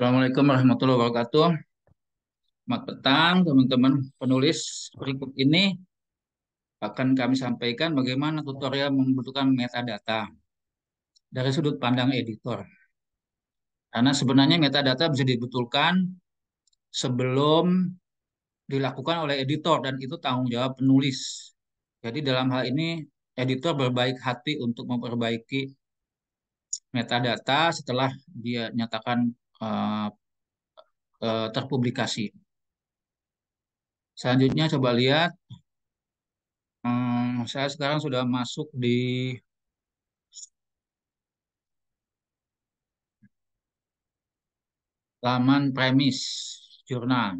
Assalamualaikum warahmatullahi wabarakatuh. Selamat petang, teman-teman penulis. Berikut ini akan kami sampaikan bagaimana tutorial membutuhkan metadata dari sudut pandang editor. Karena sebenarnya metadata bisa dibetulkan sebelum dilakukan oleh editor dan itu tanggung jawab penulis. Jadi dalam hal ini editor berbaik hati untuk memperbaiki metadata setelah dia nyatakan eh, terpublikasi. Selanjutnya coba lihat. Saya sekarang sudah masuk di laman premis jurnal.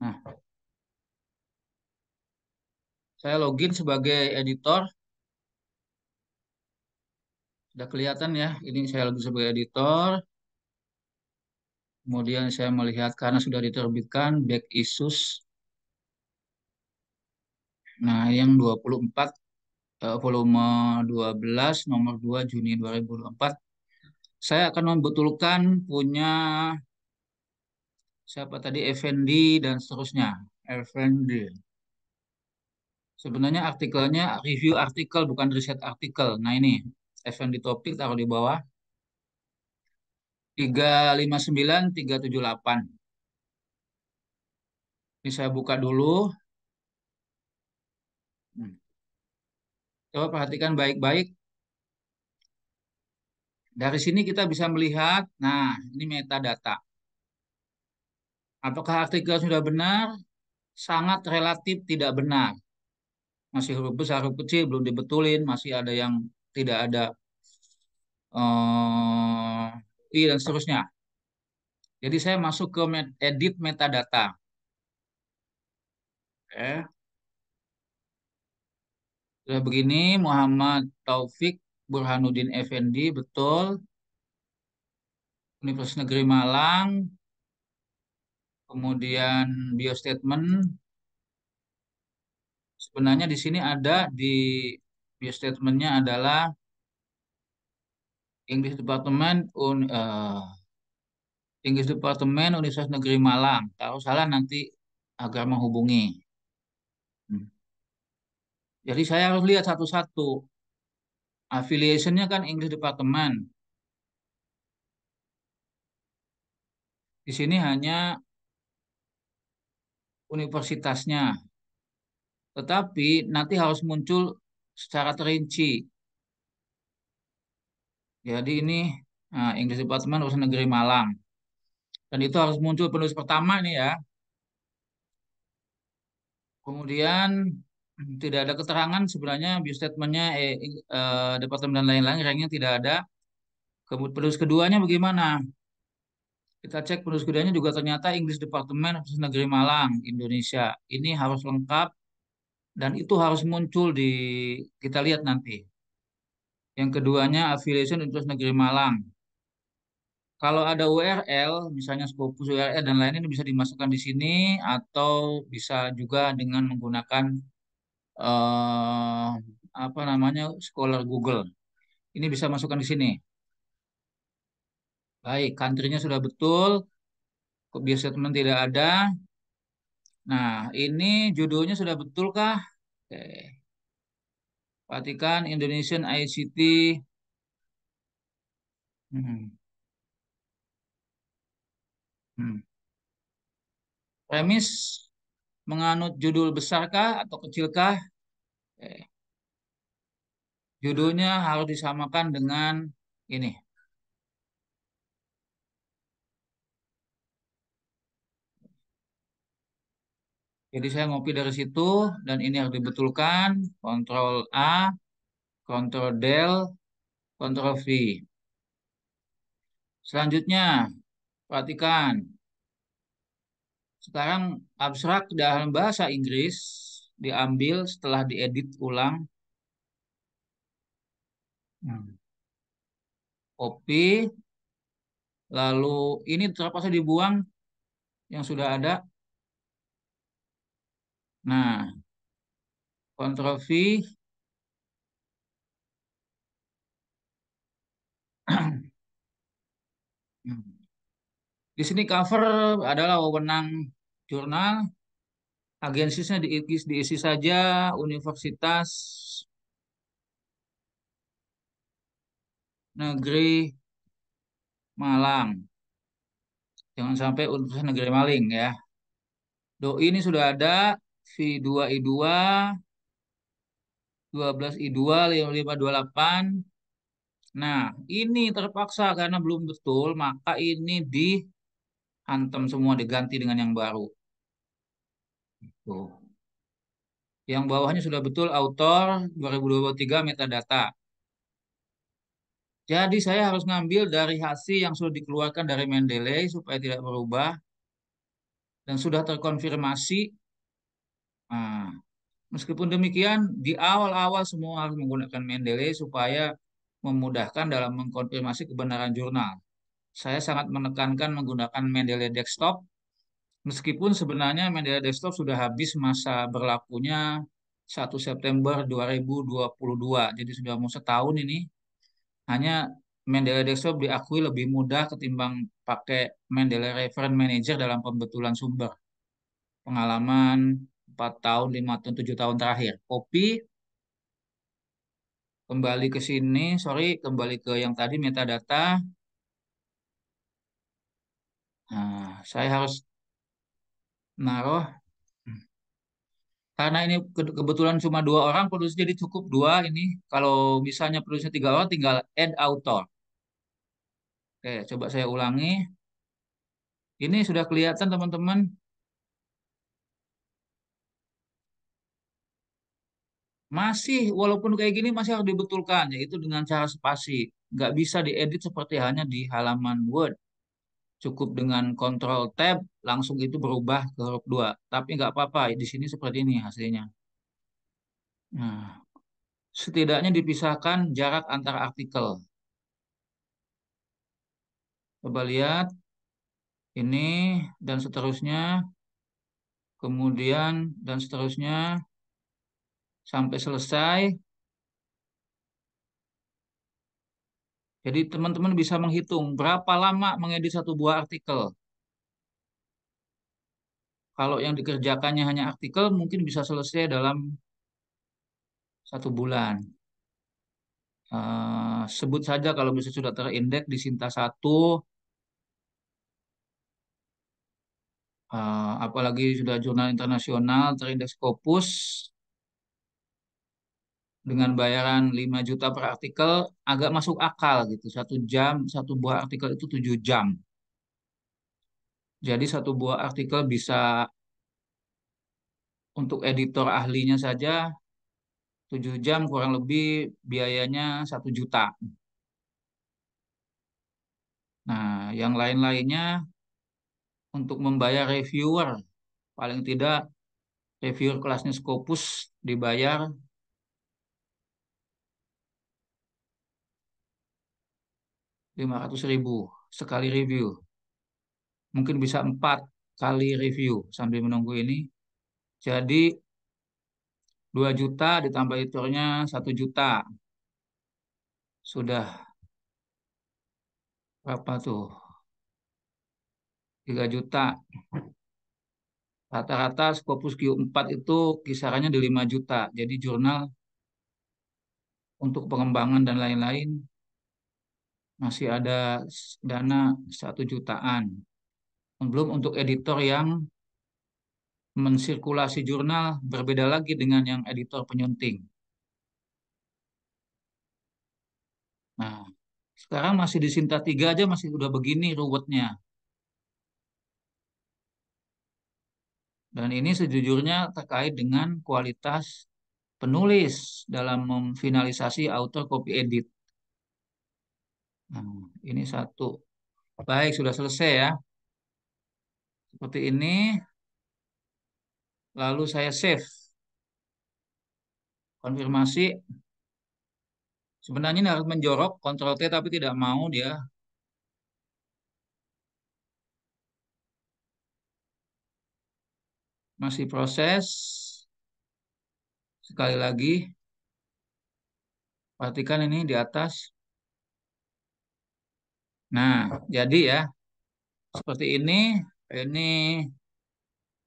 Nah, saya login sebagai editor. Sudah kelihatan ya, ini saya login sebagai editor. Kemudian saya melihat karena sudah diterbitkan back issues. Nah, yang 24 volume 12 nomor 2 Juni 2024. Saya akan membetulkan punya siapa tadi Effendi dan seterusnya. Effendi. Sebenarnya artikelnya review artikel bukan riset artikel. Nah ini Effendi topik taruh di bawah 359378. Ini saya buka dulu. Hmm. Coba perhatikan baik-baik. Dari sini kita bisa melihat, nah ini metadata. Apakah artikel sudah benar? Sangat relatif tidak benar. Masih huruf besar, huruf kecil, belum dibetulin. Masih ada yang tidak ada I dan seterusnya. Jadi saya masuk ke edit metadata. Oke. Sudah begini, Muhammad Taufik Burhanuddin Effendi, betul. Universitas Negeri Malang, kemudian biostatement. Sebenarnya di sini ada di biostatementnya adalah English Department English Department Universitas Negeri Malang. Kalau salah nanti agar menghubungi. Hmm. Jadi saya harus lihat satu-satu. Affiliationnya kan English Department. Di sini hanya universitasnya. Tetapi nanti harus muncul secara terinci. Jadi ini English Department Universitas Negeri Malang. Dan itu harus muncul penulis pertama nih ya. Kemudian tidak ada keterangan sebenarnya biostatementnya departemen dan lain-lain ranknya tidak ada. Kemudian penulis keduanya bagaimana? Kita cek penulis keduanya juga ternyata English Department Universitas Negeri Malang, Indonesia. Ini harus lengkap dan itu harus muncul di kita lihat nanti. Yang keduanya affiliation Universitas Negeri Malang. Kalau ada URL, misalnya Scopus URL dan lain ini bisa dimasukkan di sini atau bisa juga dengan menggunakan eh, apa namanya Scholar Google. Ini bisa masukkan di sini. Baik, country-nya sudah betul, kok bias statement tidak ada. Nah, ini judulnya sudah betul kah? Oke. Perhatikan Indonesian ICT. Hmm, hmm. Premis menganut judul besarkah atau kecilkah? Oke. Judulnya harus disamakan dengan ini. Jadi saya ngopi dari situ dan ini harus dibetulkan. Kontrol A, Kontrol Del, Kontrol V. Selanjutnya, perhatikan. Sekarang abstrak dalam bahasa Inggris diambil setelah diedit ulang. Hmm. Copy, lalu ini terpaksa dibuang. yang sudah ada. Nah, Ctrl V. Di sini cover adalah wewenang jurnal, agensinya diisi saja Universitas Negeri Malang. Jangan sampai Universitas Negeri Maling ya. Doi ini sudah ada V2I2, 12I2, 5528. Nah, ini terpaksa karena belum betul, maka ini dihantam semua, diganti dengan yang baru. Tuh. Yang bawahnya sudah betul, autor 2023 metadata. Jadi saya harus ngambil dari hasil yang sudah dikeluarkan dari Mendeley supaya tidak berubah dan sudah terkonfirmasi. Nah, meskipun demikian, di awal-awal semua harus menggunakan Mendeley supaya memudahkan dalam mengkonfirmasi kebenaran jurnal. Saya sangat menekankan menggunakan Mendeley Desktop, meskipun sebenarnya Mendeley Desktop sudah habis masa berlakunya 1 September 2022, jadi sudah mau setahun ini. Hanya Mendeley Desktop diakui lebih mudah ketimbang pakai Mendeley Reference Manager dalam pembetulan sumber. Pengalaman 4 tahun, 5 tahun, 7 tahun terakhir. Copy, kembali ke sini, sorry, kembali ke yang tadi metadata. Nah, saya harus naruh, karena ini kebetulan cuma 2 orang produksi, jadi cukup 2 ini. Kalau misalnya produksinya 3 orang, tinggal add author. Oke, coba saya ulangi. Ini sudah kelihatan teman-teman. Masih, walaupun kayak gini masih harus dibetulkan, yaitu dengan cara spasi. Nggak bisa diedit seperti halnya di halaman Word. Cukup dengan Ctrl Tab, langsung itu berubah ke huruf 2. Tapi nggak apa-apa, di sini seperti ini hasilnya. Nah, setidaknya dipisahkan jarak antara artikel. Coba lihat, ini dan seterusnya, kemudian dan seterusnya, sampai selesai. Jadi teman-teman bisa menghitung berapa lama mengedit satu buah artikel. Kalau yang dikerjakannya hanya artikel, mungkin bisa selesai dalam 1 bulan. Sebut saja kalau bisa sudah terindeks di Sinta 1, apalagi sudah jurnal internasional terindeks Scopus, dengan bayaran 5 juta per artikel, agak masuk akal gitu. 1 jam, satu buah artikel itu 7 jam. Jadi satu buah artikel bisa, untuk editor ahlinya saja 7 jam, kurang lebih biayanya 1 juta. Nah, yang lain-lainnya untuk membayar reviewer, paling tidak reviewer kelasnya Scopus dibayar 500.000 sekali review. Mungkin bisa 4 kali review sambil menunggu ini. Jadi 2 juta ditambah editornya 1 juta. Sudah berapa tuh? 3 juta. Rata-rata Scopus Q4 itu kisarannya di 5 juta. Jadi jurnal untuk pengembangan dan lain-lain masih ada dana 1 jutaan. Belum untuk editor yang mensirkulasi jurnal, berbeda lagi dengan yang editor penyunting. Nah, sekarang masih di Sinta 3 aja masih udah begini ruwetnya. Dan ini sejujurnya terkait dengan kualitas penulis dalam memfinalisasi auto copy edit. Nah, ini satu. Baik, sudah selesai ya. Seperti ini. Lalu saya save. Konfirmasi. Sebenarnya ini harus menjorok, Ctrl T, tapi tidak mau dia. Masih proses. Sekali lagi, perhatikan ini di atas. Nah, jadi ya, seperti ini. Ini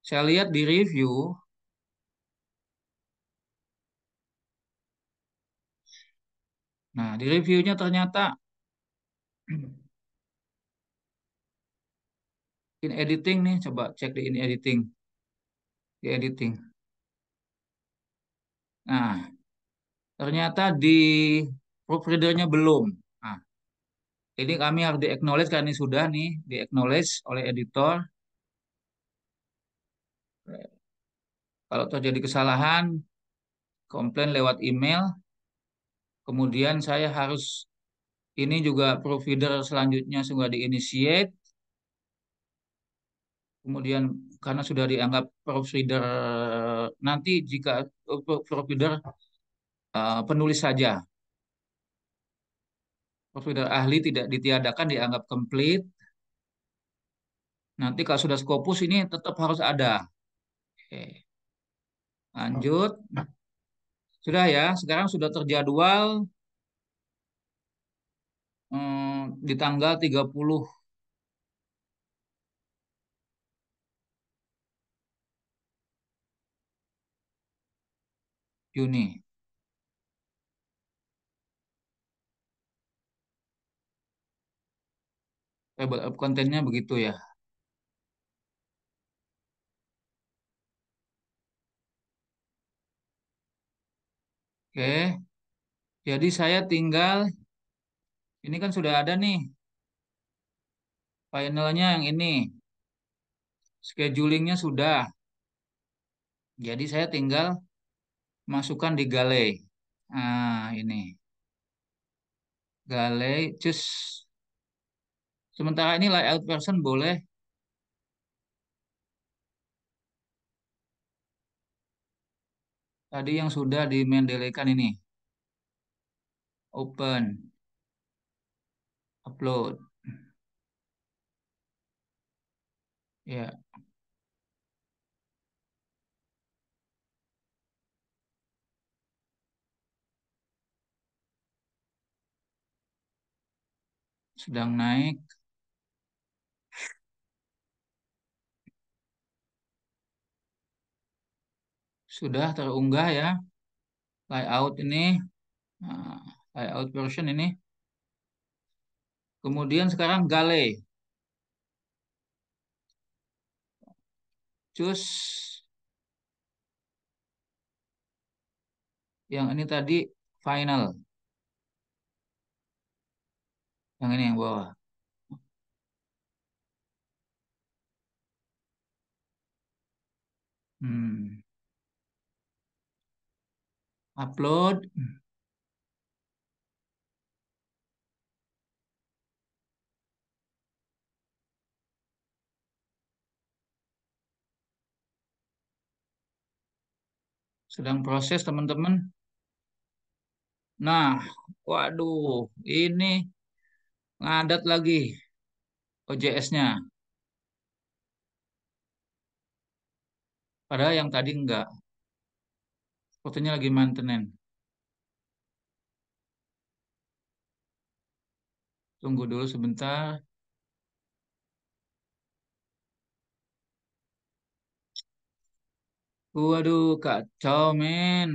saya lihat di review. Nah, di reviewnya ternyata in editing nih, coba cek di in editing, di editing. Nah, ternyata di proofreadernya belum. Nah, ini kami harus di-acknowledge karena ini sudah nih di-acknowledge oleh editor. Kalau terjadi kesalahan, komplain lewat email. Kemudian saya harus ini juga provider selanjutnya sudah di-initiate. Kemudian karena sudah dianggap provider nanti jika provider penulis saja, provider ahli tidak ditiadakan dianggap complete. Nanti kalau sudah Scopus ini tetap harus ada. Oke, lanjut. Sudah ya, sekarang sudah terjadwal di tanggal 30 Juni. Table of kontennya begitu ya. Oke, jadi saya tinggal, ini kan sudah ada nih, finalnya yang ini, schedulingnya sudah. Jadi saya tinggal masukkan di Gale. Nah, ini Gale, cus. Sementara ini layout version boleh. Tadi yang sudah dimendelekan ini, open, upload. Ya, sedang naik. Sudah terunggah ya, layout ini, nah, layout version ini. Kemudian sekarang Gale, cus. Yang ini tadi final, yang ini yang bawah. Hmm. Upload, sedang proses teman-teman. Nah, waduh, ini ngadat lagi OJS-nya. Padahal yang tadi enggak. Fotonya lagi maintenance. Tunggu dulu sebentar. Waduh, kacau, men.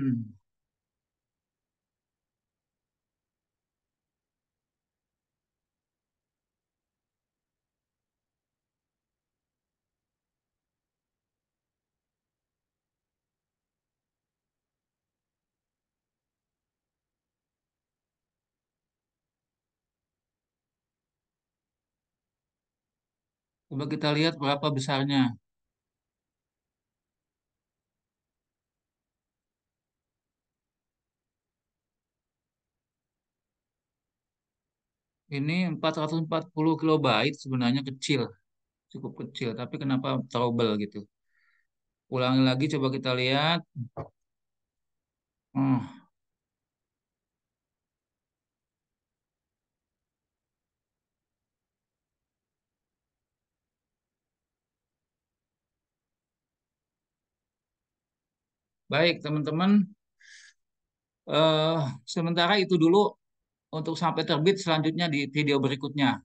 Coba kita lihat berapa besarnya. Ini 440 kilobyte sebenarnya kecil, cukup kecil. Tapi kenapa trouble gitu? Ulangi lagi, coba kita lihat. Oh, Baik, teman-teman, eh, sementara itu dulu untuk sampai terbit selanjutnya di video berikutnya.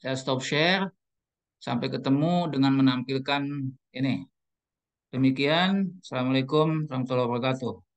Saya stop share, sampai ketemu dengan menampilkan ini. Demikian, Assalamualaikum warahmatullahi wabarakatuh.